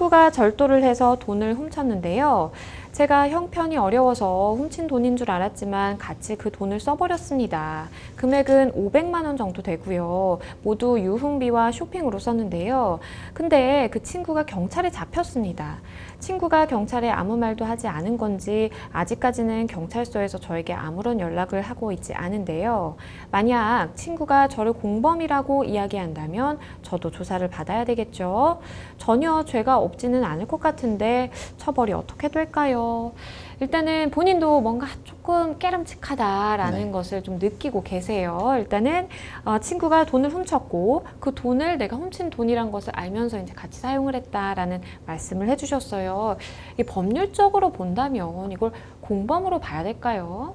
친구가 절도를 해서 돈을 훔쳤는데요. 제가 형편이 어려워서 훔친 돈인 줄 알았지만 같이 그 돈을 써버렸습니다. 금액은 500만 원 정도 되고요. 모두 유흥비와 쇼핑으로 썼는데요. 근데 그 친구가 경찰에 잡혔습니다. 친구가 경찰에 아무 말도 하지 않은 건지 아직까지는 경찰서에서 저에게 아무런 연락을 하고 있지 않은데요. 만약 친구가 저를 공범이라고 이야기한다면 저도 조사를 받아야 되겠죠. 전혀 죄가 없지는 않을 것 같은데 처벌이 어떻게 될까요? 일단은 본인도 뭔가 조금 깨름칙하다라는 것을 좀 느끼고 계세요. 일단은 친구가 돈을 훔쳤고 그 돈을 내가 훔친 돈이란 것을 알면서 이제 같이 사용을 했다라는 말씀을 해주셨어요. 이 법률적으로 본다면 이걸 공범으로 봐야 될까요?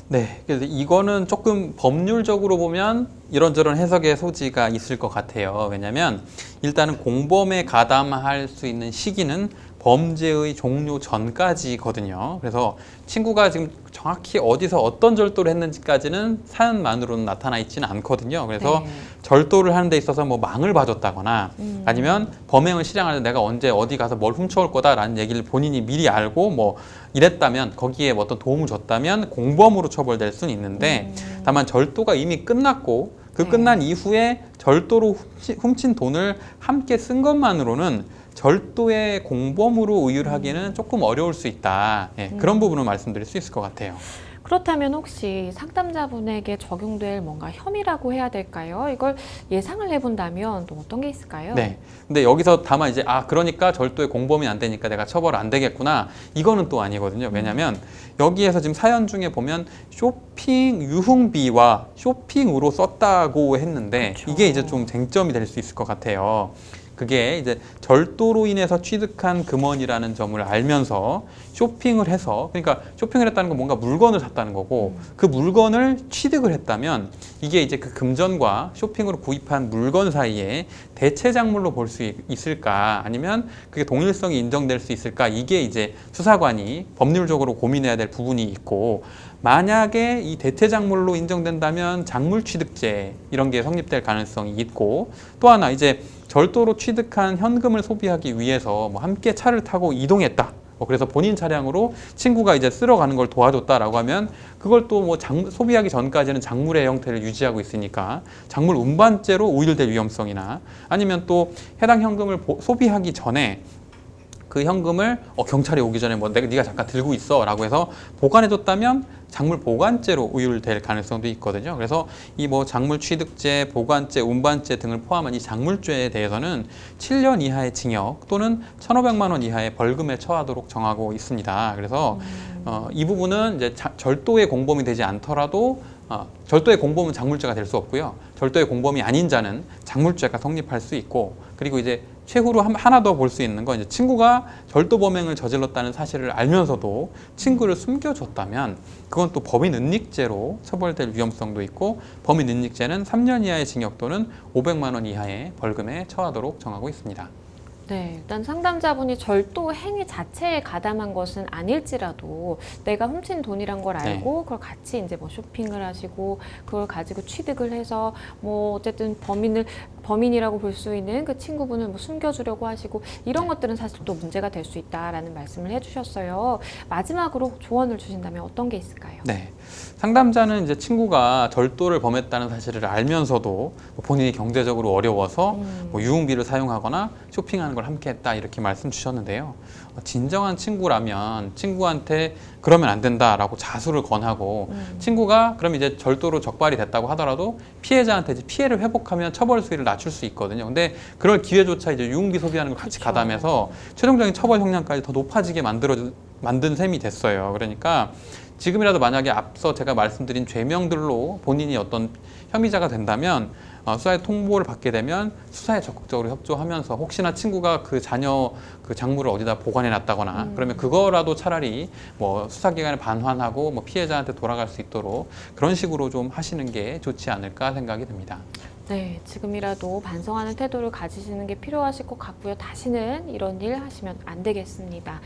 네, 그래서 이거는 조금 법률적으로 보면 이런저런 해석의 소지가 있을 것 같아요. 왜냐하면 일단은 공범에 가담할 수 있는 시기는 범죄의 종료 전까지거든요. 그래서 친구가 지금 정확히 어디서 어떤 절도를 했는지까지는 사연만으로는 나타나 있지는 않거든요. 그래서 네. 절도를 하는 데 있어서 뭐 망을 봐줬다거나 아니면 범행을 실행하는 내가 언제 어디 가서 뭘 훔쳐올 거다라는 얘기를 본인이 미리 알고 뭐 이랬다면 거기에 뭐 어떤 도움을 줬다면 공범으로 처벌될 수는 있는데 다만 절도가 이미 끝났고 그 네. 끝난 이후에 절도로 훔친 돈을 함께 쓴 것만으로는 절도의 공범으로 의율하기는 조금 어려울 수 있다. 예, 그런 부분을 말씀드릴 수 있을 것 같아요. 그렇다면 혹시 상담자분에게 적용될 뭔가 혐의라고 해야 될까요? 이걸 예상을 해본다면 또 어떤 게 있을까요? 네. 근데 여기서 다만 이제 그러니까 절도의 공범이 안 되니까 내가 처벌 안 되겠구나. 이거는 또 아니거든요. 왜냐면 여기에서 지금 사연 중에 보면 쇼핑 유흥비와 쇼핑으로 썼다고 했는데 그렇죠. 이게 이제 좀 쟁점이 될 수 있을 것 같아요. 그게 이제 절도로 인해서 취득한 금원이라는 점을 알면서 쇼핑을 해서, 그러니까 쇼핑을 했다는 건 뭔가 물건을 샀다는 거고 그 물건을 취득을 했다면 이게 이제 그 금전과 쇼핑으로 구입한 물건 사이에 대체 작물로 볼 수 있을까, 아니면 그게 동일성이 인정될 수 있을까, 이게 이제 수사관이 법률적으로 고민해야 될 부분이 있고, 만약에 이 대체 작물로 인정된다면 작물 취득죄 이런 게 성립될 가능성이 있고, 또 하나 이제 절도로 취득한 현금을 소비하기 위해서 뭐 함께 차를 타고 이동했다. 그래서 본인 차량으로 친구가 이제 쓸어가는 걸 도와줬다라고 하면 그걸 또 뭐 소비하기 전까지는 작물의 형태를 유지하고 있으니까 작물 운반죄로 오일될 위험성이나, 아니면 또 해당 현금을 소비하기 전에 그 현금을 경찰이 오기 전에 뭐 네가 잠깐 들고 있어라고 해서 보관해줬다면 작물 보관죄로 의율될 가능성도 있거든요. 그래서 이 뭐 작물 취득죄, 보관죄, 운반죄 등을 포함한 이 작물죄에 대해서는 7년 이하의 징역 또는 1,500만 원 이하의 벌금에 처하도록 정하고 있습니다. 그래서 이 부분은 이제 절도의 공범이 되지 않더라도 절도의 공범은 작물죄가 될 수 없고요. 절도의 공범이 아닌 자는 작물죄가 성립할 수 있고, 그리고 이제 최후로 하나 더 볼 수 있는 건 이제 친구가 절도 범행을 저질렀다는 사실을 알면서도 친구를 숨겨줬다면 그건 또 범인 은닉죄로 처벌될 위험성도 있고, 범인 은닉죄는 3년 이하의 징역 또는 500만 원 이하의 벌금에 처하도록 정하고 있습니다. 네, 일단 상담자분이 절도 행위 자체에 가담한 것은 아닐지라도 내가 훔친 돈이란 걸 알고 그걸 같이 이제 뭐 쇼핑을 하시고 그걸 가지고 취득을 해서 뭐 어쨌든 범인이라고 볼 수 있는 그 친구분을 뭐 숨겨주려고 하시고 이런 것들은 사실 또 문제가 될 수 있다라는 말씀을 해주셨어요. 마지막으로 조언을 주신다면 어떤 게 있을까요? 네, 상담자는 이제 친구가 절도를 범했다는 사실을 알면서도 본인이 경제적으로 어려워서 뭐 유흥비를 사용하거나 쇼핑하는 걸 함께 했다 이렇게 말씀 주셨는데요. 진정한 친구라면 친구한테 그러면 안 된다라고 자수를 권하고 친구가 그럼 이제 절도로 적발이 됐다고 하더라도 피해자한테 이제 피해를 회복하면 처벌 수위를 낮출 수 있거든요. 근데 그럴 기회조차 이제 유흥비 소비하는 걸 같이 가담해서 최종적인 처벌 형량까지 더 높아지게 만든 셈이 됐어요. 그러니까 지금이라도 만약에 앞서 제가 말씀드린 죄명들로 본인이 어떤 혐의자가 된다면 수사에 통보를 받게 되면 수사에 적극적으로 협조하면서 혹시나 친구가 그 자녀 그 작물을 어디다 보관해 놨다거나 그러면 그거라도 차라리 뭐 수사기관에 반환하고 뭐 피해자한테 돌아갈 수 있도록 그런 식으로 좀 하시는 게 좋지 않을까 생각이 듭니다. 네, 지금이라도 반성하는 태도를 가지시는 게 필요하실 것 같고요. 다시는 이런 일 하시면 안 되겠습니다.